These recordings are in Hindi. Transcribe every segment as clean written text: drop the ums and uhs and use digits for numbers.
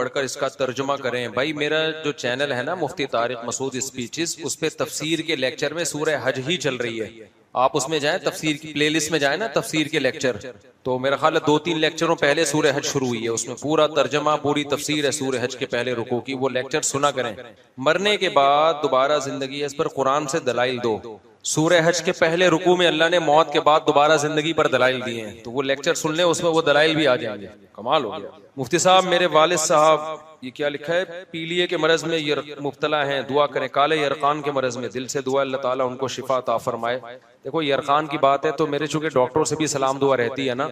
पढ़कर इसका तर्जुमा करें। भाई मेरा जो चैनल है ना मुफ्ती तारिक मसूद स्पीचेस, उस पे तफसीर के लेक्चर में सूरह हज ही चल रही है। आप उसमें जाएं, तफसीर की प्लेलिस्ट में जाएं ना, तफसीर के लेक्चर, तो मेरा ख्याल है 2-3 लेक्चरों पहले सूरह हज शुरू हुई है, उसमें पूरा तर्जमा पूरी तफसीर है सूरह हज के पहले रुकू की। वो लेक्चर सुना करें। मरने के बाद दोबारा जिंदगी है, इस पर कुरान से दलाइल दो। सूरह हज के पहले रुकू में अल्लाह ने मौत के बाद दोबारा जिंदगी पर दलाइल दिए हैं, तो वो लेक्चर सुन ले, उसमें वो दलाइल भी आ जाएंगे। कमाल हो गया। मुफ्ती साहब, मेरे वालिद साहब, ये क्या लिखा है, पीलिए के मरज में मुब्तला हैं, दुआ करें। काले यरकान के मरज में, दिल से दुआ अल्लाह ताला उनको शिफा अता फरमाए। देखो यरकान की बात है तो मेरे चूंकि डॉक्टरों से भी सलाम दुआ रहती है ना,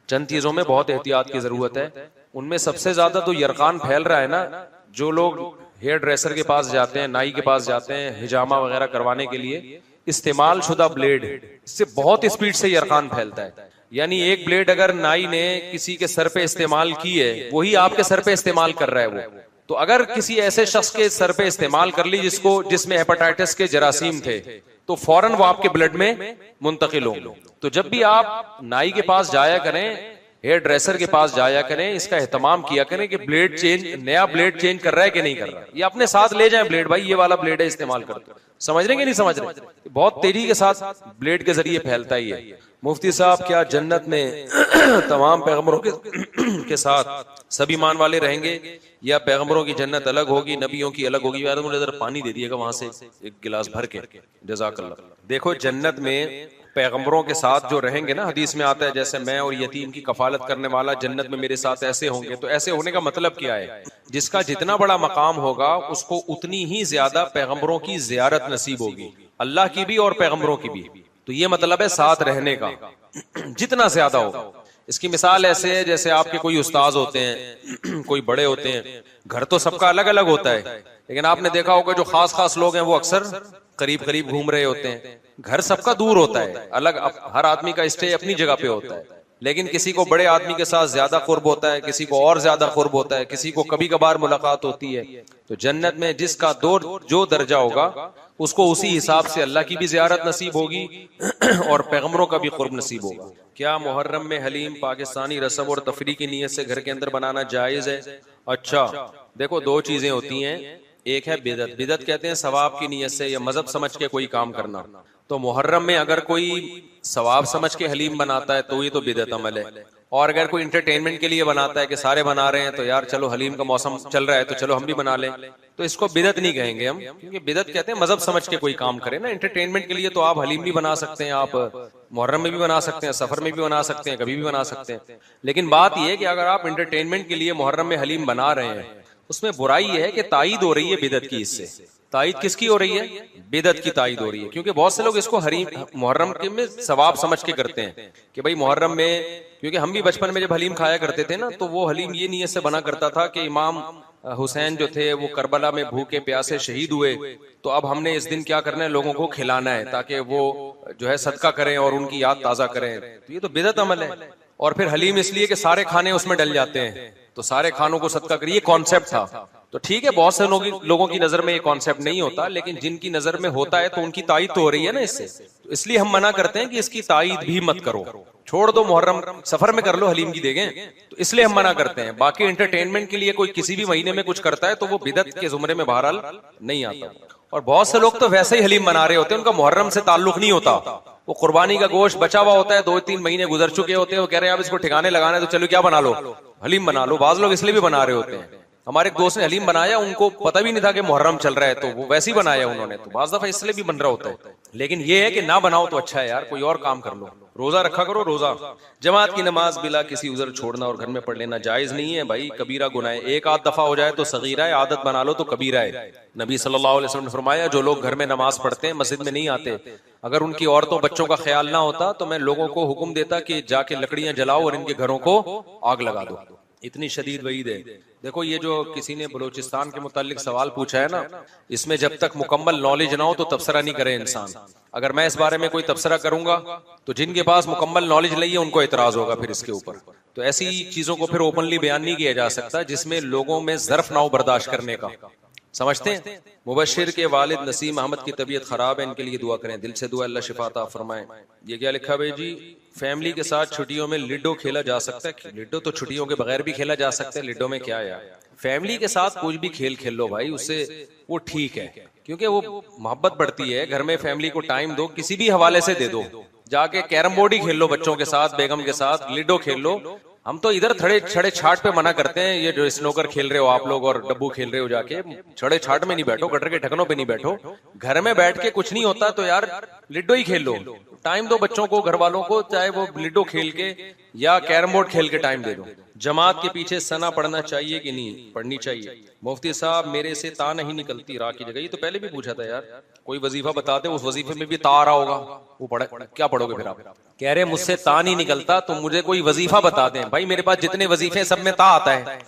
चंद चीजों में बहुत एहतियात की जरूरत है। उनमें सबसे ज्यादा तो यरकान फैल रहा है ना, जो लोग हेयर ड्रेसर के पास जाते हैं, नाई के पास जाते हैं हिजामा वगैरह करवाने के लिए, इस्तेमाल शुदा ब्लेड, इससे बहुत स्पीड से यरकान फैलता है। यानी एक ब्लेड अगर नाई ने किसी के सर पे इस्तेमाल की है, वही आपके सर पे इस्तेमाल कर रहा है वो। तो अगर किसी ऐसे शख्स के सर पे इस्तेमाल कर ली जिसमें हेपेटाइटिस के जरासीम थे, तो फौरन वो आपके ब्लड में मुंतकिल होंगे। तो जब भी आप नाई के पास जाया करें, हेयर ड्रेसर के पास जाया करें, इसका एहतमाम किया करें कि ब्लेड चेंज, नया ब्लेड चेंज कर रहा है कि नहीं कर रहा है। ये अपने साथ ले जाएं ब्लेड, भाई ये वाला ब्लेड है, इस्तेमाल करते। समझ रहे कि नहीं समझ रहे? बहुत तेजी के साथ ब्लेड के जरिए फैलता ही है। मुफ्ती साहब, क्या जन्नत में तमाम पैगंबरों के साथ सभी ईमान वाले रहेंगे, या पैगंबरों की जन्नत अलग होगी, नबियों की अलग होगी? यार मुझे जरा पानी दे दिएगा वहां से एक गिलास भर के, जज़ाकल्लाह। देखो जन्नत में पैगंबरों के साथ जो रहेंगे ना, हदीस में आता है जैसे मैं और यतीम की कफालत करने वाला जन्नत में मेरे साथ ऐसे होंगे। तो ऐसे होने का मतलब क्या है? जिसका जितना बड़ा मकाम होगा उसको उतनी ही ज्यादा पैगंबरों की जियारत नसीब होगी, अल्लाह की भी और पैगंबरों की भी। तो ये मतलब है साथ रहने का जितना ज्यादा होगा। इसकी मिसाल ऐसे है जैसे आपके कोई उस्ताज होते हैं, कोई बड़े होते हैं, घर तो सबका अलग अलग होता है, लेकिन आपने देखा होगा जो खास खास लोग हैं वो अक्सर करीब करीब घूम रहे होते हैं। घर सबका दूर होता है, अलग, हर आदमी का स्टे अपनी जगह पे होता है, लेकिन किसी को बड़े आदमी के साथ ज्यादा कुर्ब होता है, किसी को और ज्यादा कुर्ब होता है, किसी को कभी कभार मुलाकात होती है। तो जन्नत में जिसका जो दर्जा होगा उसको उसी हिसाब से अल्लाह की भी जियारत नसीब होगी और पैगंबरों का भी कुर्ब नसीब होगा। क्या मुहर्रम में हलीम पाकिस्तानी रस्म और तफरी की नीयत से घर के अंदर बनाना जायज है? अच्छा देखो, दो चीजें होती हैं, एक है बिदअत। बिदअत कहते हैं सवाब की नीयत से या मजहब समझ के कोई काम करना। तो मुहर्रम में अगर कोई सवाब समझ के हलीम बनाता है तो ये तो बिदअत अमल है। और अगर कोई इंटरटेनमेंट के लिए बनाता है कि सारे बना रहे हैं तो यार चलो हलीम का मौसम चल रहा है तो चलो हम भी बना लें, तो इसको बिदअत नहीं कहेंगे हम, क्योंकि बिदअत कहते हैं मजहब समझ के कोई काम करे ना। इंटरटेनमेंट के लिए तो आप हलीम भी बना सकते हैं, आप मुहर्रम में भी बना सकते हैं, सफर में भी बना सकते हैं, कभी भी बना सकते हैं। लेकिन बात यह है कि अगर आप इंटरटेनमेंट के लिए मुहर्रम में हलीम बना रहे हैं, उसमें बुराई यह है कि तायीद हो रही है बिदअत की। इससे तायीद किसकी हो रही है? बिदअत की तायीद हो रही है, क्योंकि बहुत से लोग इसको मुहर्रम के में सवाब समझ के करते हैं कि भाई मुहर्रम में, क्योंकि हम भी बचपन में जब हलीम खाया करते थे ना, तो वो हलीम ये नीयत से बना करता था कि इमाम हुसैन जो थे वो करबला में भूखे प्यासे शहीद हुए, तो अब हमने इस दिन क्या करना है, लोगों को खिलाना है ताकि वो जो है सदका करें और उनकी याद ताजा करें। तो ये तो बिदअत अमल है। और फिर हलीम इसलिए कि सारे खाने उसमें डल जाते हैं, तो सारे खानों को सदका करिए, कॉन्सेप्ट था। तो ठीक है, बहुत से लोगों की नजर में ये कॉन्सेप्ट नहीं होता, लेकिन जिनकी नजर में होता है तो उनकी तायीद तो हो रही है ना इससे। तो इसलिए हम मना करते हैं कि इसकी तायीद भी मत करो, छोड़ दो, मुहर्रम सफर में कर लो, हलीम की देंगे। तो इसलिए हम मना करते हैं। बाकी एंटरटेनमेंट के लिए कोई किसी भी महीने में कुछ करता है तो वो बिदअत के जुमरे में बहरहाल नहीं आता। और बहुत से लोग तो वैसे ही हलीम बना रहे होते हैं, उनका मुहर्रम से ताल्लुक नहीं होता, वो कुर्बानी का गोश्त बचा हुआ होता है, 2-3 महीने गुजर चुके होते हैं, वो कह रहे हैं आप इसको ठिकाने लगाना है तो चलो क्या बना लो, हलीम बना लो। बाज लोग इसलिए भी बना रहे होते हैं। हमारे एक दोस्त ने हलीम बनाया, उनको पता भी नहीं था कि मुहर्रम चल रहा है, तो वो वैसे ही बनाया उन्होंने। तो बाज दफा इसलिए भी बन रहा होता है। लेकिन ये है कि ना बनाओ तो अच्छा है यार, कोई और काम कर लो, रोजा रखा करो। रोजा जमात की नमाज बिला किसी उज़र छोड़ना और घर में पढ़ लेना जायज नहीं है भाई, कबीरा गुनाह है। एक आध दफा हो जाए तो सगीरा है, आदत बना लो तो कबीरा है। नबी सल्लल्लाहु अलैहि वसल्लम ने फरमाया जो लोग घर में नमाज पढ़ते हैं, मस्जिद में नहीं आते, अगर उनकी औरतों बच्चों का ख्याल ना होता तो मैं लोगों को हुक्म देता कि जाके लकड़ियां जलाओ और इनके घरों को आग लगा दो। इतनी शदीद वईद है। देखो ये जो किसी ने बलूचिस्तान के मुतालिक सवाल पूछा है ना, इसमें जब तक मुकम्मल नॉलेज ना हो तो तबसरा नहीं करे इंसान। अगर मैं इस बारे में कोई तबसरा करूंगा तो जिनके पास मुकम्मल नॉलेज नहीं है उनको एतराज होगा फिर इसके ऊपर। तो ऐसी चीजों को फिर ओपनली बयान नहीं किया जा सकता जिसमें लोगों में ज़र्फ ना हो बर्दाश्त करने का। समझते हैं? मुबशिर के वालिद नसीम अहमद की तबीयत खराब है, इनके लिए दुआ करें, दिल से दुआ, अल्लाह शिफा अता फरमाए। ये क्या लिखा भाई जी, फैमिली के साथ छुट्टियों में लिडो खेला जा सकता है? लिडो तो छुट्टियों के बगैर भी खेला जा सकता है, लिडो में क्या है? फैमिली के साथ कुछ भी खेल खेल लो भाई, उससे वो ठीक है, क्योंकि वो मोहब्बत बढ़ती है। घर में फैमिली को टाइम दो, किसी भी हवाले से दे दो, जाके कैरम बोर्ड ही खेल लो बच्चों के साथ, बेगम के साथ, लिडो खेल लो। हम तो इधर छड़े छाट पे मना करते हैं, ये जो स्नोकर खेल रहे हो आप लोग और डब्बू खेल रहे हो, जाके छड़े छाट में नहीं बैठो, गटर के ढकनों पे नहीं बैठो, घर में बैठ के कुछ नहीं होता तो यार लिडो ही खेल लो। टाइम दो बच्चों को, घर वालों को, चाहे वो लिडो खेल के या कैरम बोर्ड खेल के टाइम दे दो। जमात के पीछे सना पढ़ना चाहिए कि नहीं पढ़नी चाहिए? मुफ्ती साहब मेरे से ता नहीं निकलती रा की जगह, ये तो पहले भी पूछा था यार, कोई वजीफा बता दे, उस वजीफे में भी ता आ रहा होगा, वो क्या पढ़ोगे फिर आप? कह रहे मुझसे ता नहीं निकलता तो मुझे कोई वजीफा बता दें। भाई मेरे पास जितने वजीफे सब में ता आता है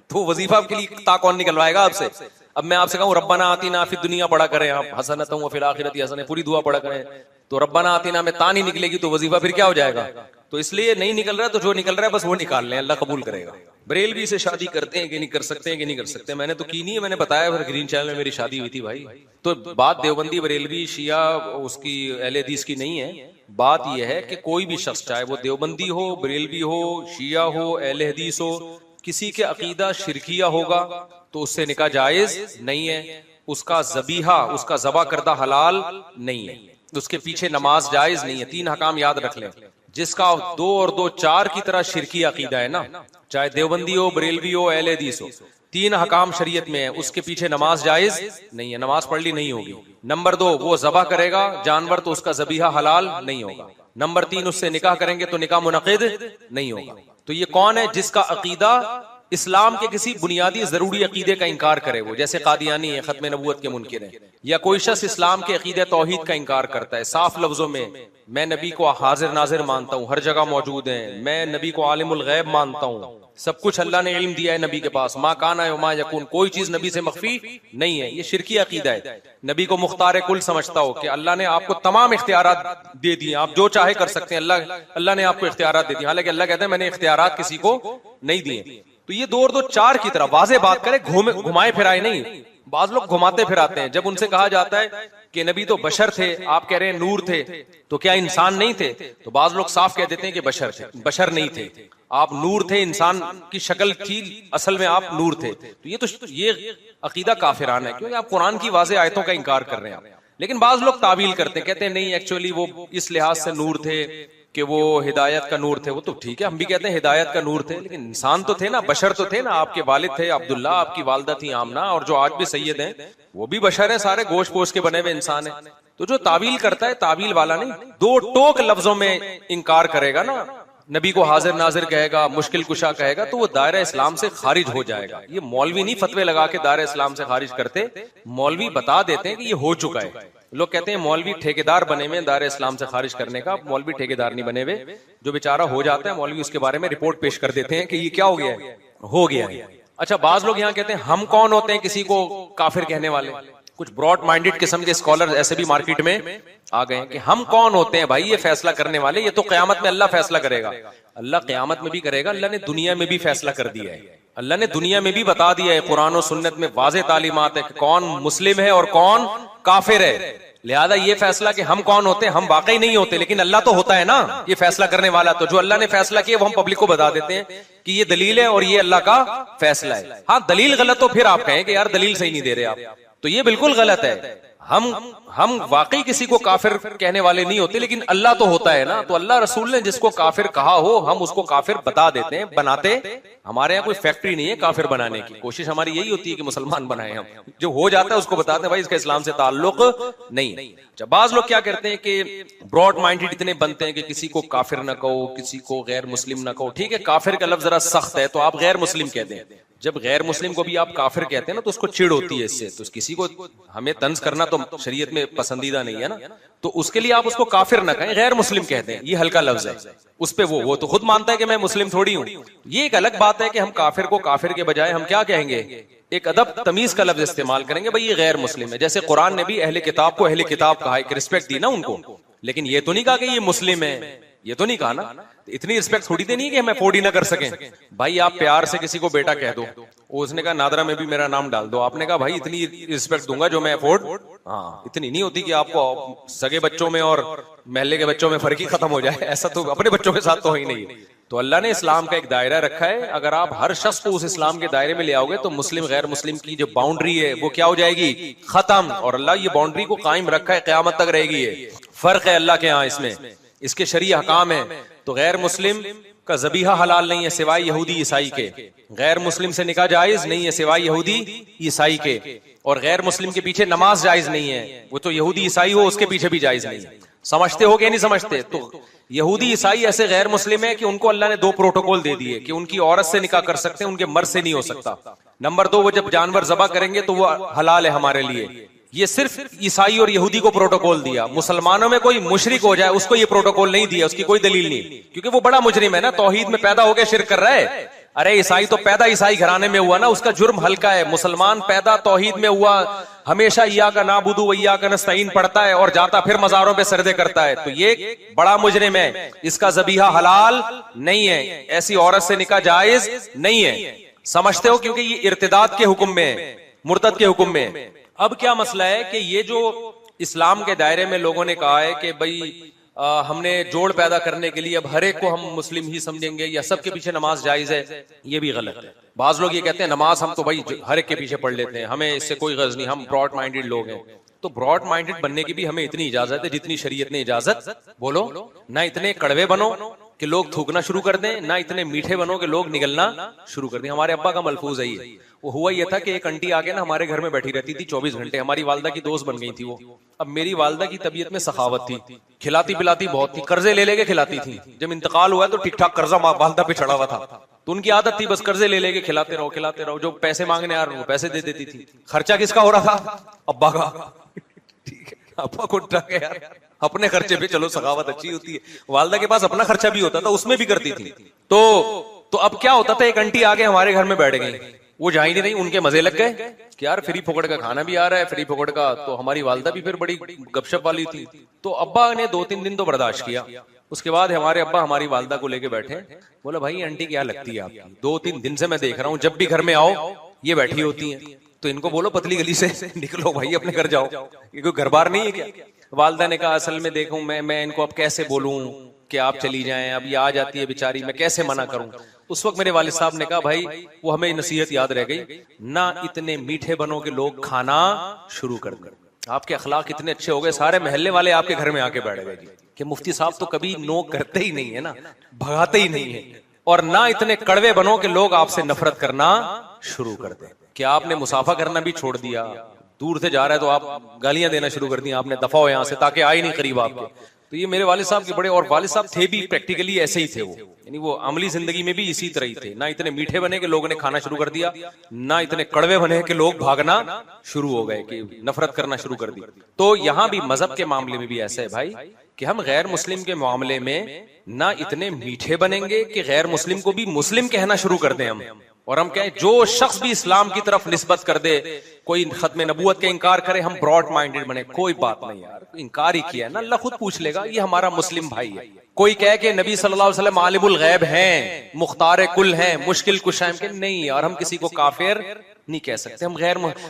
तो वजीफा के लिए ता कौन निकलवाएगा आपसे? अब मैं आपसे कहूँ रब्बाना आतीना फिद दुनिया पढ़ा करें आप, हसनतम व फिल आखिरति हसना, पूरी दुआ पढ़ा करें, तो रब्बाना आतीना में ता नहीं निकलेगी तो वजीफा फिर क्या हो जाएगा? तो इसलिए नहीं निकल रहा, तो जो निकल रहा है बस वो निकाल लें, अल्लाह कबूल करेगा। बरेलवी से शादी करते हैं कि नहीं कर सकते हैं कि नहीं कर सकते? मैंने तो की नहीं है, मैंने बताया फिर ग्रीन चैनल में मेरी शादी हुई थी भाई। तो बात देवबंदी बरेलवी शिया उसकी अहले हदीस की नहीं है, बात यह है कि कोई भी शख्स, चाहे वो देवबंदी हो, बरेलवी हो, शिया हो, अहले हदीस हो, किसी के अकीदा शिरकिया होगा तो उससे निकाह जायज नहीं है, उसका ज़बीहा, उसका ज़बा करदा हलाल नहीं है, उसके पीछे नमाज जायज नहीं है। 3 हकाम याद रख लें। जिसका 2 और 2 4 की तरह शिरकी अकीदा है ना, चाहे देवबंदी हो, बरेलवी हो, अहले हदीस हो, 3 हकाम शरीयत में है, उसके पीछे नमाज जायज नहीं है, नमाज पढ़ ली नहीं होगी। नंबर 2, वो ज़बा करेगा जानवर तो उसका ज़बीहा हलाल नहीं होगा। नंबर 3, उससे निकाह करेंगे तो निकाह मुनक़िद नहीं होगा। तो ये कौन है? जिसका अकीदा इस्लाम के किसी बुनियादी जरूरी अकीदे का इंकार करे, वो जैसे कादियानी है, खत्म नबूवत के मुनकिर है, या कोई शख्स इस्लाम के अकीदे तौहीद का इंकार करता है साफ लफ्जों में, मैं नबी को हाजिर नाजिर मानता हूँ, हर जगह मौजूद है, मैं नबी को आलिमुल गैब मानता हूँ, सब कुछ अल्लाह ने इल्म दिया है नबी के पास, मा काना व मा यकून, कोई चीज नबी से मख्फी नहीं है, ये शिरकी अकीदा है। नबी को मुख्तार कुल समझता हो कि अल्लाह ने आपको तमाम इख्तियारात दे दिए, आप जो चाहे कर सकते हैं, अल्लाह ने आपको इख्तियारात दे दिए, हालांकि अल्लाह कहते हैं मैंने इख्तियारात किसी को नहीं दिए। तो ये 2 और 2 4 की तरह वाज़े बात करे, घुमाए फिराए नहीं। बाज लोग घुमाते फिराते हैं। जब उनसे कहा जाता है कि नबी तो बशर थे, आप कह रहे हैं नूर थे, तो क्या इंसान नहीं थे? तो बाज लोग साफ कह देते हैं कि बशर थे, बशर नहीं थे, आप नूर थे, इंसान की शक्ल थी, असल में आप नूर थे। तो ये अकीदा काफिराना है, क्योंकि आप कुरान की वाज़े आयतों का इंकार कर रहे हैं आप। लेकिन बाज लोग तावील करते हैं, कहते हैं नहीं एक्चुअली वो इस लिहाज से नूर थे कि वो हिदायत का नूर थे। वो तो ठीक है, हम भी कहते हैं हिदायत का नूर थे, लेकिन इंसान तो थे ना, बशर तो थे ना। आपके वालिद थे अब्दुल्ला, आपकी वालदा थी आमना, और जो आज भी सैयद हैं वो भी बशर है, सारे गोश्त पोश के बने हुए इंसान है। तो जो तावील करता है, तावील वाला नहीं, 2 टोक लफ्जों में इनकार करेगा ना, नबी को हाजिर नाजिर कहेगा, मुश्किल कुशा कहेगा, तो वो दायरा इस्लाम से खारिज हो जाएगा। ये मौलवी नहीं फतवे लगा के दायरा इस्लाम से खारिज करते, मौलवी बता देते हैं कि ये हो चुका है। लोग कहते हैं मौलवी ठेकेदार बने हुए दायरा इस्लाम से खारिज करने का, मौलवी ठेकेदार नहीं बने हुए, जो बेचारा हो जाता है मौलवी उसके बारे में रिपोर्ट पेश कर देते हैं कि ये क्या हो गया है, हो गया है। अच्छा, बाज लोग यहाँ कहते हैं हम कौन होते हैं किसी को काफिर कहने वाले? कुछ ब्रॉड माइंडेड किस्म के स्कॉलर ऐसे भी मार्केट में आ गए हैं कि हम कौन होते हैं भाई ये फैसला करने वाले, ये तो क़यामत में अल्लाह फैसला करेगा। अल्लाह क़यामत में भी करेगा, अल्लाह ने दुनिया में भी फैसला कर दिया है, अल्लाह ने दुनिया में भी बता दिया है, कुरान और सुन्नत में वाज़े तालीमात है कि कौन मुस्लिम है और कौन काफिर है। लिहाजा ये फैसला कि हम कौन होते हैं, हम वाकई नहीं होते, लेकिन अल्लाह तो होता है ना ये फैसला करने वाला। तो जो अल्लाह ने फैसला किया वो हम पब्लिक को बता देते हैं कि ये दलील है और ये अल्लाह का फैसला है। हाँ, दलील गलत तो फिर आप कहें कि यार दलील सही नहीं दे रहे आप, तो ये बिल्कुल गलत है। हम वाकई किसी को काफिर कहने वाले नहीं होते, लेकिन अल्लाह तो होता है ना। तो अल्लाह रसूल ने जिसको काफिर कहा हो, हम उसको काफिर बता देते हैं, बनाते। हमारे यहाँ कोई फैक्ट्री नहीं है काफिर बनाने की, कोशिश हमारी यही होती है कि मुसलमान बनाए हम। जो हो जाता है उसको बताते हैं भाई इसका इस्लाम से ताल्लुक नहीं। जब बाज लोग क्या करते हैं कि ब्रॉड माइंडेड इतने बनते हैं कि किसी को काफिर न कहो, किसी को गैर मुस्लिम न कहो। ठीक है, काफिर का लफ्ज जरा सख्त है तो आप गैर मुस्लिम कह दें। जब गैर मुस्लिम को भी आप काफिर कहते हैं ना तो उसको चिढ़ होती है इससे, तो किसी को हमें तंज करना तो शरीयत में पसंदीदा नहीं है ना, तो उसके लिए आप उसको काफिर ना कहें, गैर मुस्लिम कहते हैं, ये हल्का लफ्ज है। उस पे वो तो खुद मानता है कि मैं मुस्लिम थोड़ी हूं। ये एक अलग बात है कि हम काफिर को काफिर के बजाय हम क्या कहेंगे, एक अदब तमीज का लफ्ज इस्तेमाल करेंगे, भाई ये गैर मुस्लिम है। जैसे कुरान ने भी अहले किताब को अहले किताब कहा, एक रिस्पेक्ट दी ना उनको, लेकिन ये तो नहीं कहा कि ये मुस्लिम है, ये तो नहीं कहा ना। इतनी रिस्पेक्ट थोड़ी देनी है कि हम अफोर्ड ही ना कर सकें। भाई आप प्यार से किसी को बेटा कह दो, उसने कहा नादरा में भी मेरा नाम डाल दो, आपने कहा भाई इतनी रिस्पेक्ट दूंगा जो मैं अफोर्ड, हाँ इतनी नहीं होती कि आपको सगे बच्चों में और महल्ले के बच्चों में फर्क ही खत्म हो जाए, ऐसा तो अपने बच्चों के साथ तो ही नहीं। तो अल्लाह ने इस्लाम का एक दायरा रखा है, अगर आप हर शख्स को उस इस्लाम के दायरे में ले आओगे तो मुस्लिम गैर मुस्लिम की जो बाउंड्री है वो क्या हो जाएगी, खत्म। और अल्लाह ये बाउंड्री को कायम रखा है, क़यामत तक रहेगी। ये फर्क है अल्लाह के यहाँ, इसमें इसके शरीय हकाम है। तो गैर मुस्लिम का ज़बीहा हलाल नहीं है सिवाय यहूदी ईसाई के, गैर मुस्लिम से निकाह जायज नहीं है सिवाय यहूदी ईसाई के, और गैर मुस्लिम के पीछे नमाज जायज नहीं है, वो तो यहूदी ईसाई हो उसके पीछे भी जायज नहीं है। समझते हो कि नहीं समझते? तो यहूदी ईसाई ऐसे गैर मुस्लिम है कि उनको अल्लाह ने दो प्रोटोकॉल दे दिए कि उनकी औरत से निकाह कर सकते हैं, उनके मर्द से नहीं हो सकता। नंबर दो, वो जब जानवर ज़बह करेंगे तो वो हलाल है हमारे लिए। ये सिर्फ ईसाई और यहूदी को प्रोटोकॉल दिया। मुसलमानों में कोई मुशरिक हो जाए उसको ये प्रोटोकॉल नहीं दिया, उसकी कोई दलील नहीं, क्योंकि वो बड़ा मुजरिम है ना, तौहीद में पैदा होकर शिर्क कर रहा है। अरे ईसाई तो पैदा ईसाई घराने में हुआ ना, उसका जुर्म हल्का है। मुसलमान पैदा तौहीद में हुआ, हमेशा इय्याका नाबुदु व इय्याका नस्तईन पढ़ता है और जाता फिर मज़ारों पे सजदे करता है, तो ये बड़ा मुजरिम है, इसका ज़बीहा हलाल नहीं है, ऐसी औरत से निकाह जायज नहीं है। समझते हो? क्योंकि ये इर्तिदाद के हुक्म में है, मुर्तद के हुक्म में है। अब क्या मसला है कि ये जो इस्लाम के दायरे में लोगों ने कहा है कि भाई हमने जोड़ पैदा करने के लिए अब हर एक को हम मुस्लिम ही समझेंगे या सबके पीछे नमाज जायज है, ये भी गलत है। बाज लोग ये कहते हैं नमाज हम तो भाई हर एक के पीछे पढ़ लेते हैं, हमें इससे कोई गर्ज नहीं, हम ब्रॉड माइंडेड लोग हैं। तो ब्रॉड माइंडेड बनने की भी हमें इतनी इजाजत है जितनी शरीयत ने इजाजत, बोलो ना। इतने कड़वे बनो कि लोग थूकना शुरू कर दें, ना इतने मीठे बनो कि लोग निगलना शुरू कर दें। हमारे अब्बा का मलफूज है ये। वो हुआ ये था कि एक आंटी आके ना हमारे घर में बैठी रहती थी 24 घंटे, हमारी वालदा की दोस्त बन गई थी वो। अब मेरी वालदा की तबीयत में सखावत थी, खिलाती पिलाती बहुत थी, कर्जे ले लेके खिलाती थी। जब इंतकाल हुआ तो ठीक ठाक कर्जा वालदा पे चढ़ा हुआ था, तो उनकी आदत थी बस कर्जे ले लेके खिलाते रहो। जो पैसे मांगने आ रहे वो पैसे दे देती थी। खर्चा किसका हो रहा था? अब्बा का। ठीक है, अब्बा को ट्रक है यार, अपने खर्चे पे चलो सखावत अच्छी होती है। वालदा के पास अपना खर्चा भी होता था, उसमें भी करती थी। तो अब क्या होता था, एक आंटी आके हमारे घर में बैठ गई, वो जा ही नहीं रही, उनके मजे लग गए कि यार फ्री फोकट का खाना भी आ रहा है, फ्री फोकट का। तो हमारी वालदा भी फिर बड़ी गपशप वाली थी, तो अब्बा ने 2-3 दिन तो बर्दाश्त किया। उसके बाद हमारे अब्बा हमारी वालदा को लेके बैठे, बोला भाई आंटी क्या लगती है आपकी, 2-3 दिन से मैं देख रहा हूँ जब भी घर में आओ ये बैठी होती है, तो इनको बोलो पतली गली से निकलो भाई, अपने घर जाओ, ये कोई घर बार नहीं है क्या? वालदा ने कहा असल में देखूं मैं इनको अब कैसे बोलूं कि आप चली जाएं, अब ये आ जाती है बेचारी, मैं कैसे मना करूं। उस वक्त मेरे वालिद साहब ने कहा भाई वो हमें नसीहत याद रह गई ना, इतने मीठे बनो के लोग खाना शुरू कर दें। आपके अखलाक इतने अच्छे हो गए, सारे महल्ले वाले आपके घर में आके बैठ गए कि मुफ्ती साहब तो कभी नो करते ही नहीं है ना, भगाते ही नहीं है। और ना इतने कड़वे बनो के लोग आपसे नफरत करना शुरू कर दें। क्या आपने मुसाफा करना भी छोड़ दिया? दूर से जा रहा है तो आप गालियां देना शुरू कर दी आपने, दफा हो यहां से, ताकि आए नहीं करीब आपके। तो ये मेरे वालिद साहब के बड़े, और वालिद साहब थे भी प्रैक्टिकली ऐसे ही थे वो, यानी वो अमली जिंदगी में भी इसी तरह ही थे। ना इतने मीठे बने के लोगों ने खाना शुरू कर दिया, ना इतने कड़वे बने के लोग भागना शुरू हो गए कि नफरत करना शुरू कर दी। तो यहाँ भी मजहब के मामले में भी ऐसा है भाई कि हम गैर मुस्लिम के मामले में ना इतने मीठे बनेंगे कि गैर मुस्लिम को भी मुस्लिम कहना शुरू कर दें हम। और हम कहें जो शख्स भी इस्लाम की तरफ निस्बत कर दे, कोई खत्म नबूवत का इनकार करे, हम ब्रॉड माइंडेड बने, कोई बात नहीं यार, इनकार ही किया है ना, अल्लाह खुद पूछ लेगा, ये हमारा मुस्लिम भाई है। कोई कहे कि नबी सल्लल्लाहु अलैहि वसल्लम आलिमुल गैब हैं, मुख्तार कुल हैं, मुश्किल कुशा हैं, नहीं यार हम किसी को काफिर नहीं कह सकते,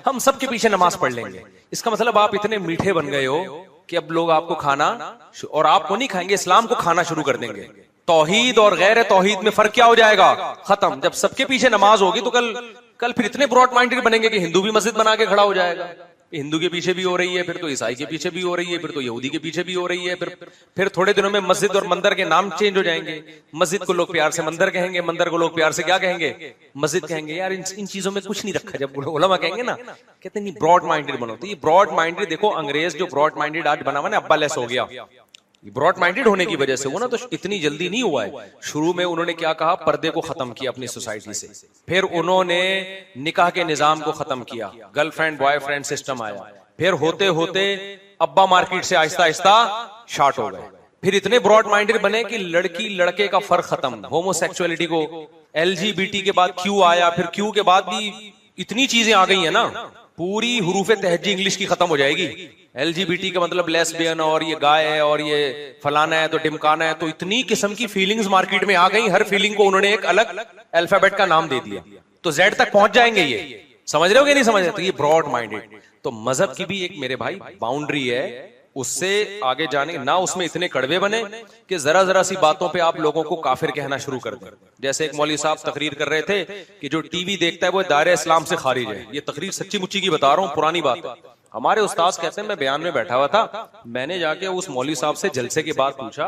हम सबके पीछे नमाज पढ़ लेंगे। इसका मतलब आप इतने मीठे बन गए हो कि अब लोग आपको खाना, और आपको नहीं खाएंगे, इस्लाम को खाना शुरू कर देंगे। तौहीद और गैर तौहीद में फर्क क्या हो जाएगा? खत्म। जब सबके पीछे नमाज होगी तो कल फिर इतने ब्रॉड माइंडेड बनेंगे कि हिंदू भी मस्जिद बना के खड़ा हो जाएगा। हिंदू के पीछे भी हो रही है, फिर तो ईसाई के पीछे भी हो रही है, फिर तो यहूदी के पीछे भी हो रही है, फिर थोड़े दिनों में मस्जिद और मंदिर के नाम चेंज हो जाएंगे। मस्जिद को लोग प्यार से मंदिर कहेंगे, मंदिर को लोग प्यार से क्या कहेंगे? मस्जिद कहेंगे। यार इन चीजों में कुछ नहीं रखा। जब उलमा कहेंगे ना, कहते नहीं ब्रॉड माइंडेड बनो, तो ये ब्रॉड माइंडेड, देखो अंग्रेज जो ब्रॉड माइंडेड आज बना हुआ ना, अब्बा लेस हो गया ब्रॉड माइंडेड होने की वजह से। वो ना तो इतनी जल्दी नहीं हुआ है। शुरू में उन्होंने क्या कहा, पर्दे को खत्म किया अपनी सोसाइटी से, फिर उन्होंने निकाह के निजाम को खत्म किया, गर्लफ्रेंड बॉयफ्रेंड सिस्टम आया, फिर होते होते अब्बा मार्केट से आहिस्ता आहिस्ता शार्ट हो गए, फिर इतने ब्रॉड माइंडेड बने कि लड़की लड़के का फर्क खत्म, होमोसेक्सुअलिटी को, एलजीबीटी के बाद क्यू आया, फिर क्यू के बाद भी इतनी चीजें आ गई है ना, पूरी हुरूफे तहज्जी इंग्लिश की खत्म हो जाएगी। LGBT का मतलब लेस्बियन और ये गाय है और ये फलाना है तो ढिमकाना है, तो इतनी किस्म की फीलिंग्स मार्केट में आ गई, हर फीलिंग को उन्होंने एक अलग अल्फाबेट का नाम दे दिया, तो जेड तक पहुंच जाएंगे ये। समझ रहे हो कि नहीं समझ रहे? तो ये ब्रॉड माइंडेड। तो मजहब की भी एक मेरे भाई बाउंड्री है, उससे आगे जाने ना उसमें इतने कड़वे बने कि जरा जरा सी बातों पे आप लोगों को काफिर कहना शुरू कर दें। जैसे एक मौलवी साहब तकरीर कर रहे थे कि जो टीवी देखता है वो दायरे इस्लाम से खारिज है। ये तकरीर सच्ची मुच्ची की बता रहा हूँ, पुरानी बात है। हमारे उस्ताद कहते हैं, मैं बयान में बैठा हुआ था, मैंने जाके उस मौलवी साहब से जलसे के बाद पूछा,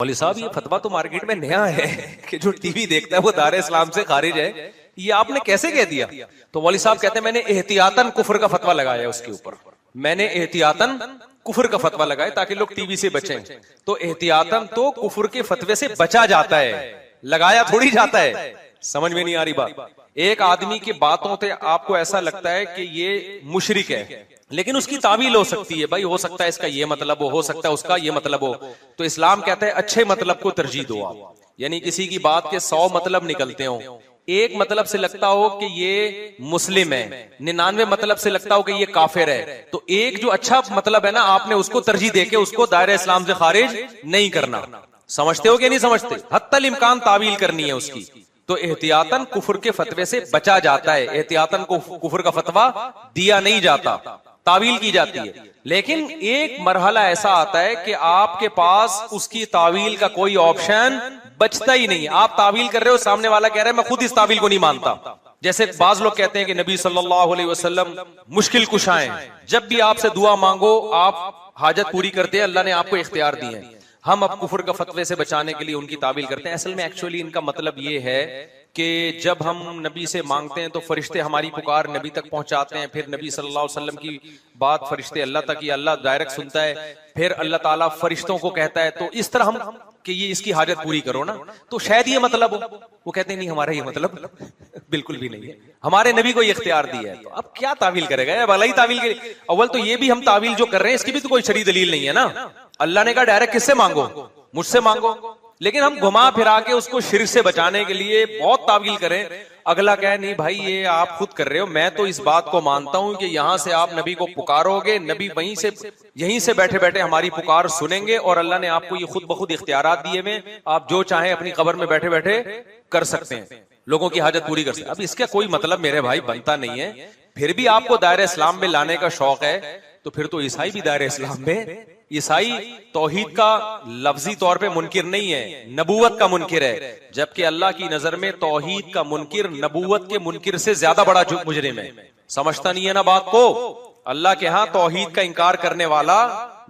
मौलवी साहब ये फतवा तो मार्केट में नया है कि जो टीवी देखता है वो दायरे इस्लाम से खारिज है, ये आपने कैसे कह दिया? तो मौलवी साहब कहते हैं, मैंने एहतियातन कुफ्र का फतवा लगाया है उसके ऊपर, मैंने एहतियातन कुफ्र का फतवा लगाया ताकि लोग टीवी से बचें। तो एहतियातन तो कुफ्र के फतवे से बचा जाता है, लगाया थोड़ी जाता है। समझ में नहीं आ रही बात? एक आदमी की बातों से आपको ऐसा लगता है कि ये मुशरिक है, लेकिन उसकी तावील हो सकती है, भाई हो सकता है इसका ये मतलब हो सकता है उसका ये मतलब हो। तो इस्लाम कहता है अच्छे मतलब को तरजीह दो आप, यानी किसी की बात के 100 मतलब निकलते हो, एक मतलब से लगता हो कि ये मुस्लिम है, 99 मतलब से लगता हो कि ये काफिर है, तो एक जो अच्छा मतलब है ना, आपने उसको तरजीह देके उसको दायरे इस्लाम से खारिज नहीं करना। समझते हो कि नहीं समझते? हत्तल इम्कान तावील करनी है उसकी। तो एहतियातन कुफ्र के फतवे से बचा जाता है, एहतियातन को कुफ्र का फतवा दिया नहीं जाता, तावील की जाती है। लेकिन एक मरहला ऐसा आता है कि आपके पास उसकी तावील का कोई ऑप्शन बचता ही नहीं। आप तावील कर रहे हो, सामने वाला कह रहा है मैं खुद इस तावील को नहीं मानता। जैसे बाज लोग कहते हैं कि नबी सल्लल्लाहु अलैहि वसल्लम मुश्किल कुशा हैं, जब भी आपसे दुआ मांगो आप हाजत पूरी करते हैं, अल्लाह ने आपको इख्तियार दिए हैं। हम अब कुफ्र का फतवे से बचाने के लिए उनकी तावील करते हैं। असल में एक्चुअली इनका मतलब ये है कि जब हम नबी से मांगते हैं तो फरिश्ते हमारी पुकार नबी तक पहुंचाते हैं, फिर नबी सल्लल्लाहु अलैहि वसल्लम की बात फरिश्ते अल्लाह तक, या अल्लाह डायरेक्ट सुनता है, फिर अल्लाह ताला फरिश्तों को कहता है। तो इस तरह हम कि ये इसकी हाजत पूरी करो ना, तो शायद ये मतलब हो। वो कहते हैं नहीं, हमारा ये मतलब बिल्कुल भी नहीं है, हमारे नबी को ये इख्तियार दिया है। तो अब क्या तावील करेगा यार, भला ही तावील के अव्वल तो ये भी हम तावील जो कर रहे हैं इसकी भी तो कोई शरई दलील नहीं है ना। अल्लाह ने कहा डायरेक्ट किससे मांगो, मुझसे मांगो, लेकिन हम घुमा फिरा के उसको शिर्क से बचाने के लिए बहुत तावील करें। अगला कहे नहीं भाई ये आप खुद कर रहे हो, मैं तो इस बात को मानता हूं कि यहां से आप नबी को पुकारोगे, नबी वहीं से यहीं से बैठे बैठे हमारी पुकार सुनेंगे, और अल्लाह ने आपको ये खुद ब खुद इख्तियारात दिए हुए, आप जो चाहे अपनी कब्र में बैठे बैठे कर सकते हैं, लोगों की हाजत पूरी कर सकते हैं। अब इसका कोई मतलब मेरे भाई बनता नहीं है। फिर भी आपको दायरे इस्लाम में लाने का शौक है, तो फिर तो ईसाई भी दायरे इस्लाम में। ईसाई तौहीद का लफ्जी तौर पे मुनकिर नहीं है, नबूवत का मुनकिर है, जबकि अल्लाह की नजर में तौहीद का मुनकिर नबूवत के मुनकिर से ज्यादा बड़ा मुजरिम है। समझता नहीं है ना बात को? अल्लाह के यहां तौहीद का इंकार करने वाला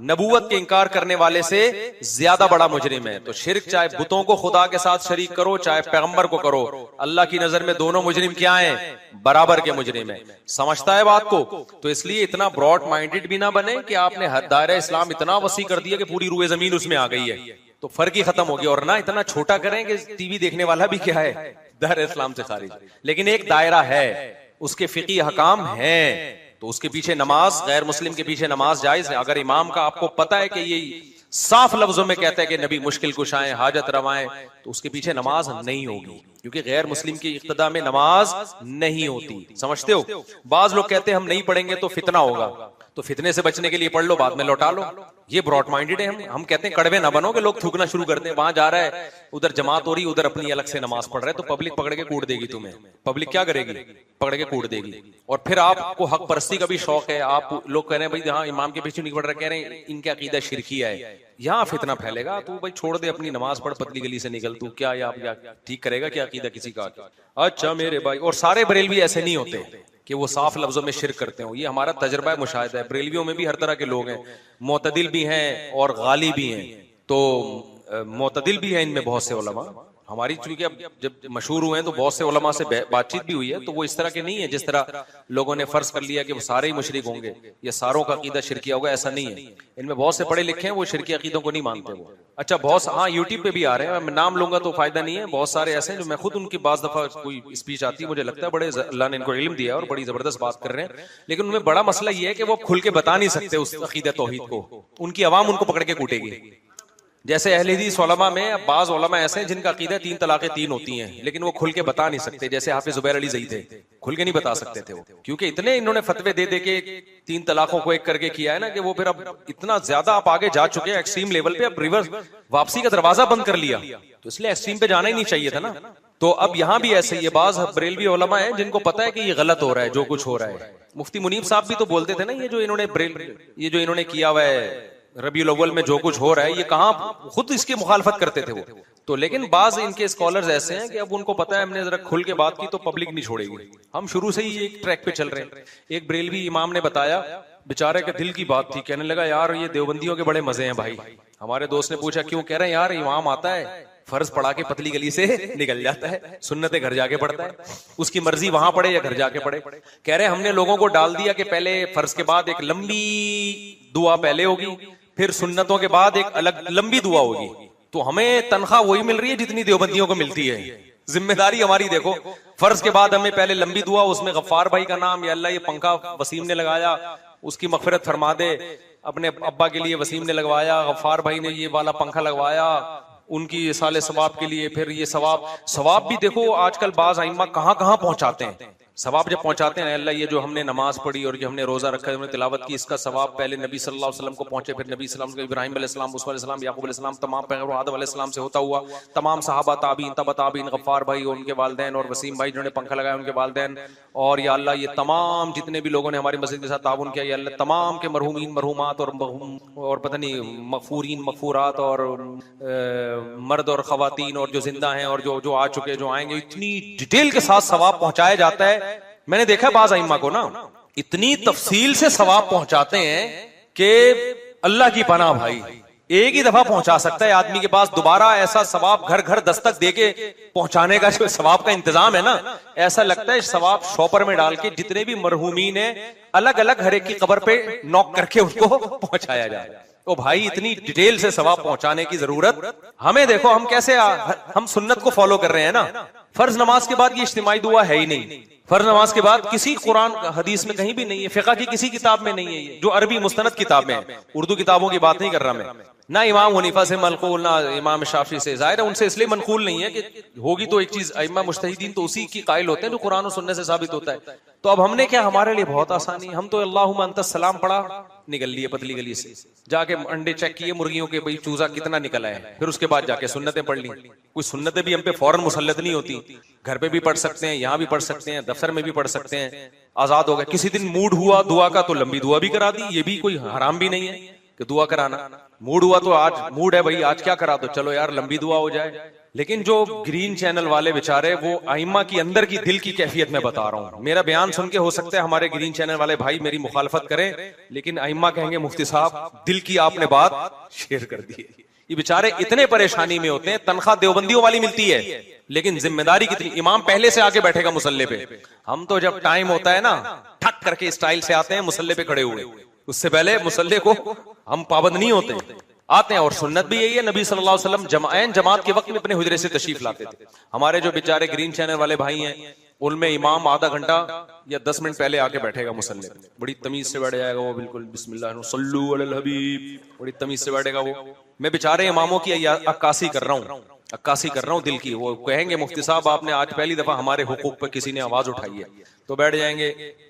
नबूवत के इंकार करने वाले से ज्यादा बड़ा मुजरिम है। तो शिर्क चाहे बुतों को खुदा के साथ शरीक करो, चाहे पैगंबर को करो, अल्लाह की नजर में दोनों मुजरिम क्या हैं? बराबर के मुजरिम है। समझता है बात को? तो इसलिए इतना ब्रॉड माइंडेड भी ना बने कि आपने दायरा इस्लाम इतना वसी कर दिया कि पूरी रूए जमीन उसमें आ गई है, तो फर्क ही खत्म हो गया। और ना इतना छोटा करें कि टीवी देखने वाला भी क्या है, दायरा इस्लाम से खारिज। लेकिन एक दायरा है, उसके फिकी हकाम हैं, तो उसके पीछे नमाज, गैर मुस्लिम के पीछे नमाज जायज है। अगर इमाम का आपको पता है कि ये साफ लफ्जों में कहता है कि नबी मुश्किल कुशाएं, हाजत रवाएं, तो उसके पीछे नमाज नहीं होगी, क्योंकि गैर मुस्लिम की इक्तदा में नमाज नहीं होती। समझते हो? बाज लोग कहते हैं हम नहीं पढ़ेंगे तो फितना होगा, तो फितने से बचने के लिए पढ़ लो, बाद में लौटा लो। ये ब्रॉड माइंडेड है। हम कहते हैं कड़वे ना बनो कि लोग थूकना शुरू कर दें, वहां जा रहा है, उधर जमात हो रही, उधर अपनी अलग से नमाज पढ़ रहे हैं, तो पब्लिक पकड़ के कूट देगी तुम्हें। पब्लिक क्या करेगी? पकड़ के कूट देगी। और फिर आपको हक परस्ती का भी शौक है, आप लोग कह रहे हैं भाई हाँ इमाम के पीछे नहीं पढ़ रहे, कह रहे हैं इनका अकीदा शिरकिया है, यहाँ फितना फैलेगा, तू भाई छोड़ दे, अपनी नमाज पढ़, पतली गली से निकल, तू क्या ठीक करेगा क्या अकीदा किसी का? अच्छा मेरे भाई, और सारे बरेलवी ऐसे नहीं होते कि वो साफ लफ्जों में शिर्क करते हो। ये हमारा तजर्बा मुशाहिदा है। बरेलवियों में भी हर तरह के लोग हैं, मोतदिल भी हैं और गाली भी हैं। तो मोतदिल भी हैं इनमें बहुत से उलमा। हमारी चूंकि अब जब मशहूर हुए हैं तो बहुत से उलमा से बातचीत भी हुई है, तो वो इस तरह के नहीं है जिस तरह लोगों ने फर्ज कर लिया कि वो सारे ही मुशरिक होंगे या सारों का अकीदा शिरकिया होगा, ऐसा नहीं है। इनमें बहुत से पढ़े लिखे हैं, वो शिरकी अकीदों को नहीं मानते वो। अच्छा बहुत हाँ यूट्यूब पे भी आ रहे हैं, मैं नाम लूंगा तो फायदा नहीं है, बहुत सारे ऐसे हैं जो मैं खुद उनकी बाज दफा कोई स्पीच आती है, मुझे लगता है बड़े अल्लाह ने इनको इल्म दिया है और बड़ी जबरदस्त बात कर रहे हैं, लेकिन उनमें बड़ा मसला ये है कि वो खुल के बता नहीं सकते उस अकीदा तौहीद को, उनकी आवाम उनको पकड़ के कूटेगी। जैसे अहले हदीस उलमा में बाज उलमा ऐसे हैं जिनका अकीदा 3 तलाक़ें 3 होती हैं, लेकिन वो खुल के बता नहीं सकते। जैसे हाफिज ज़ुबैर अली ज़ई थे, खुल के नहीं बता सकते थे वो, क्योंकि इतने इन्होंने फतवे दे दे के 3 तलाकों को एक करके किया है ना कि वो फिर अब इतना ज्यादा आप आगे जा चुके हैं एक्सट्रीम लेवल पे, अब रिवर्स वापसी का दरवाजा बंद कर लिया, तो इसलिए एक्सट्रीम पे जाना ही नहीं चाहिए था ना। तो अब यहाँ भी ऐसे ये बाज बरेलवी उलमा है जिनको पता है कि ये गलत हो रहा है जो कुछ हो रहा है। मुफ्ती मुनीब साहब भी तो बोलते थे ना, ये जो इन्होंने किया हुआ है रबीउल अव्वल में जो कुछ हो रहा है, ये कहाँ खुद इसकी मुखालफत करते थे वो तो। लेकिन बाज इनके स्कॉलर्स ऐसे हैं कि अब उनको पता है हमने जरा खुल के बात की तो पब्लिक नहीं छोड़ेगी, हम शुरू से ही एक ट्रैक पे चल रहे हैं। एक बरेलवी इमाम ने बताया, बेचारे के दिल की बात थी, कहने लगा यार ये देवबंदियों के बड़े मजे हैं भाई। हमारे दोस्त ने पूछा क्यों? कह रहे हैं यार इमाम आता है, फर्ज पढ़ा के पतली गली से निकल जाता है, सुन्नतें घर जाके पढ़ता है, उसकी मर्जी वहां पढ़े या घर जाके पढ़े। कह रहे हमने लोगों को डाल दिया कि पहले फर्ज के बाद एक लंबी दुआ पहले होगी, फिर सुन्नतों के बाद एक अलग लंबी दुआ होगी, तो हमें तनख्वाह वही मिल रही है जितनी देवबंदियों को मिलती है। जिम्मेदारी हमारी देखो, फर्ज के बाद हमें पहले लंबी दुआ, उसमें गफ्फार भाई का नाम, या अल्लाह ये पंखा वसीम ने लगाया उसकी मगफिरत फरमा दे, अपने अब्बा के लिए वसीम ने लगवाया, गफ्फार भाई ने ये वाला पंखा लगवाया उनकी साले सवाब के लिए, फिर ये सवाब भी देखो आजकल बाज आइम्मा कहां कहां पहुंचाते हैं। सवाब जब पहुंचाते हैं, अल्लाह ये जो हमने नमाज पढ़ी और ये हमने रोजा रखा है, हमने तिलावत की, इसका सवाब पहले नबी सल्लल्लाहु अलैहि वसल्लम को पहुंचे, फिर नबी सल्लल्लाहु अलैहि वसल्लम, इब्राहिम अलैहिस्सलाम, मूसा अलैहिस्सलाम, याकूब अलैहिस्सलाम, तमाम पैगंबर आदम अलैहिस्सलाम से होता हुआ तमाम सहाबा, ताबीन, तबा ताबीन, गफ्फार भाई और उनके वालिदैन, और वसीम भाई जिन्होंने पंखा लगाया उनके वालिदैन, और या अल्लाह ये तमाम जितने भी लोगों ने हमारी मस्जिद के साथ ताउन किया, या अल्लाह तमाम के मरहूमीन मरहूमात और पता नहीं मगफूरीन मगफूरात और मर्द और खवातीन और जो जिंदा हैं और जो आ चुके जो आएंगे, इतनी डिटेल के साथ सवाब पहुंचाया जाता है। मैंने देखा बाज आइम्मा को ना इतनी तफसील से सवाब पहुंचाते हैं कि अल्लाह की पनाह भाई, एक ही दफा पहुंचा सकता है आदमी के पास, दोबारा ऐसा सवाब घर घर दस्तक देके पहुंचाने का जो सवाब का इंतजाम है ना, ऐसा लगता है सवाब शॉपर में डाल के जितने भी मरहूमीन है अलग अलग हर एक की कब्र पे नॉक करके उनको पहुंचाया जाए। तो भाई इतनी डिटेल से सवाब पहुंचाने की जरूरत हमें, देखो हम कैसे हम सुन्नत को फॉलो कर रहे हैं ना। फर्ज नमाज के बाद ये इज्तिमाई दुआ है ही नहीं, फर्ज नमाज के बाद किसी कुरान हदीस में कहीं भी नहीं है, फिक़ह की किसी किताब में नहीं है, ये जो अरबी मुस्तनद किताब में है, उर्दू किताबों की बात नहीं कर रहा मैं, ना इमाम हनीफा से मनकूल, ना इमाम शाफी से, जाहिर है उनसे इसलिए मनकूल नहीं है कि होगी तो एक चीज अइम्मा मुज्तहिदीन तो उसी की कायल होते हैं जो कुरान और सुन्नत से साबित होता है। तो अब हमने क्या, हमारे लिए बहुत आसानी, हम तो अल्लाहुम्मा अंतस सलाम पढ़ा, निकल लिए पतली गली से, जाके अंडे चेक किए मुर्गियों के, भाई चूजा कितना निकला है, फिर उसके बाद जाके सुन्नतें पढ़ ली। कुछ सुन्नतें भी हम पे फौरन मुसल्लत नहीं होती, घर पे भी पढ़ सकते हैं, यहाँ भी पढ़ सकते हैं, दफ्तर में भी पढ़ सकते हैं, आजाद हो गए। किसी दिन मूड हुआ दुआ का तो लंबी दुआ भी करा दी, ये भी कोई हराम भी नहीं है कि दुआ कराना। मूड हुआ तो आज मूड है भाई आज क्या करा दो, चलो यार लंबी दुआ हो जाए। लेकिन जो ग्रीन चैनल वाले बेचारे, वो आइम्मा की अंदर की दिल की कैफियत में बता रहा हूँ। मेरा बयान सुन के हो सकता है हमारे ग्रीन चैनल वाले भाई मेरी मुखालफत करें, लेकिन आइम्मा कहेंगे मुफ्ती साहब दिल की आपने बात शेयर कर दी। ये बेचारे इतने परेशानी में होते हैं, तनख्वाह देवबंदियों वाली मिलती है, लेकिन जिम्मेदारी कितनी, इमाम पहले से आके बैठेगा मुसल्ले पे, हम तो जब टाइम होता है ना ठक करके स्टाइल से आते हैं मुसल्ले पे खड़े हुए, उससे पहले मुसल्ले को हम पाबंद नहीं होते, आते हैं। और सुन्नत भी यही है, नबी सल्लल्लाहु अलैहि वसल्लम जमात के वक्त में अपने हुजरे से तशरीफ लाते थे। हमारे जो बेचारे ग्रीन चैनल वाले भाई हैं, उनमें इमाम आधा घंटा या 10 मिनट पहले आके बैठेगा मुसल्ले पे, बड़ी तमीज से बैठ जाएगा वो, बिल्कुल बिस्मिल्लाह सल्लू अलल हबीब, बड़ी तमीज से बैठेगा वो। मैं बेचारे इमामों की अक्कासी कर रहा हूँ दिल की। वो कहेंगे मुफ्ती साहब आपने आज पहली दफा हमारे हुकूक पर किसी ने आवाज उठाई है, तो बैठ जाएंगे।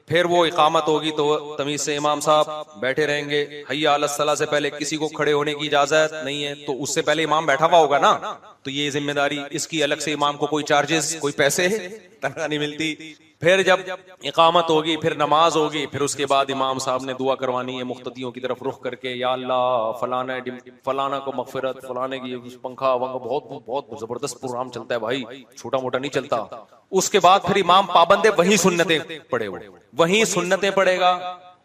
फिर वो इकामत होगी तो तमीज से इमाम साहब बैठे रहेंगे, हय्या अलस सलाह से पहले किसी को खड़े होने की इजाजत नहीं है, तो उससे पहले इमाम बैठा हुआ होगा ना, तो ये जिम्मेदारी इसकी, अलग से इमाम को कोई चार्जेस कोई पैसे तनख्वाह नहीं मिलती। फिर जब इकामत होगी, फिर नमाज होगी, फिर उसके बाद इमाम साहब ने दुआ करवानी है मुख्तदियों की तरफ रुख करके, या अल्लाह फलाना को मगफिरत, फलाने की पंखा वंखा, बहुत बहुत जबरदस्त प्रोग्राम चलता है भाई, छोटा मोटा नहीं चलता। उसके बाद फिर इमाम पाबंद है, वही सुन्नतें पढ़े, वही सुन्नतें पढ़ेगा,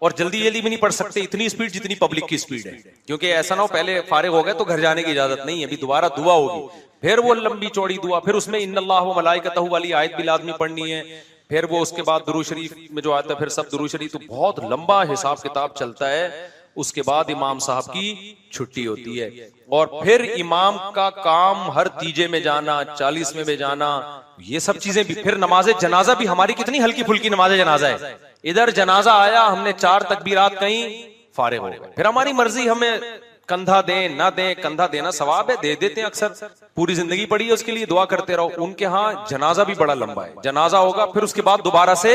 और जल्दी जल्दी भी नहीं पढ़ सकते, इतनी स्पीड जितनी पब्लिक की स्पीड है, क्योंकि ऐसा ना हो पहले फारिग हो गए तो घर जाने की इजाजत नहीं है, अभी दोबारा दुआ होगी, फिर वो लंबी चौड़ी दुआ, फिर उसमें इन्नल्लाह व मलाइकतहु वाली आयत भी लाज़मी पढ़नी है, फिर वो उसके बाद दुरूद शरीफ में जो आता है, फिर सब दुरूद शरीफ, तो बहुत लंबा हिसाब किताब चलता है। उसके बाद इमाम साहब की छुट्टी होती है, और फिर इमाम का काम हर तीजे में जाना, 40 में जाना, ये सब चीजें भी। फिर नमाज जनाजा भी हमारी कितनी हल्की फुल्की नमाज जनाजा है, इधर जनाजा आया, हमने 4 तकबीरात कहीं, फारिग हो गए, फिर हमारी मर्जी, हमें कंधा दें ना दें, कंधा देना सवाब है, दे देते हैं अक्सर, पूरी जिंदगी पड़ी है उसके लिए, दुआ करते रहो। उनके यहाँ जनाजा भी बड़ा लंबा है, जनाजा होगा फिर उसके बाद दोबारा से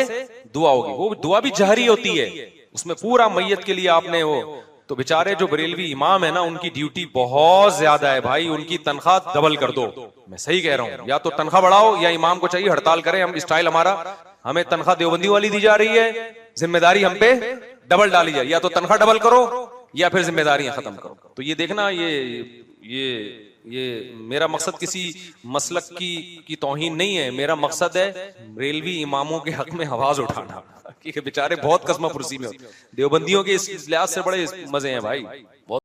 दुआ होगी, वो दुआ भी जहरी होती है, उसमें पूरा मैयत के लिए आपने वो। तो बेचारे जो बरेलवी इमाम है ना, उनकी ड्यूटी बहुत ज्यादा है भाई, उनकी तनख्वाह डबल कर दो। मैं सही कह रहा हूं, या तो तनख्वाह बढ़ाओ या इमाम को चाहिए हड़ताल करें। हम स्टाइल हमारा, हमें तनख्वाह देवबंदी वाली दी जा रही है, जिम्मेदारी हम पे डबल डाली जाए, या तो तनख्वाह डबल करो या फिर जिम्मेदारियां खत्म करो। तो ये देखना, ये मेरा मकसद किसी मसलक की तौहीन नहीं है, मेरा मकसद है रेलवी इमामों के हक में आवाज उठाना, कि बेचारे बहुत कस्मा पुरसी में होते। देवबंदियों के इस लिहाज से बड़े मजे हैं भाई, बहुत।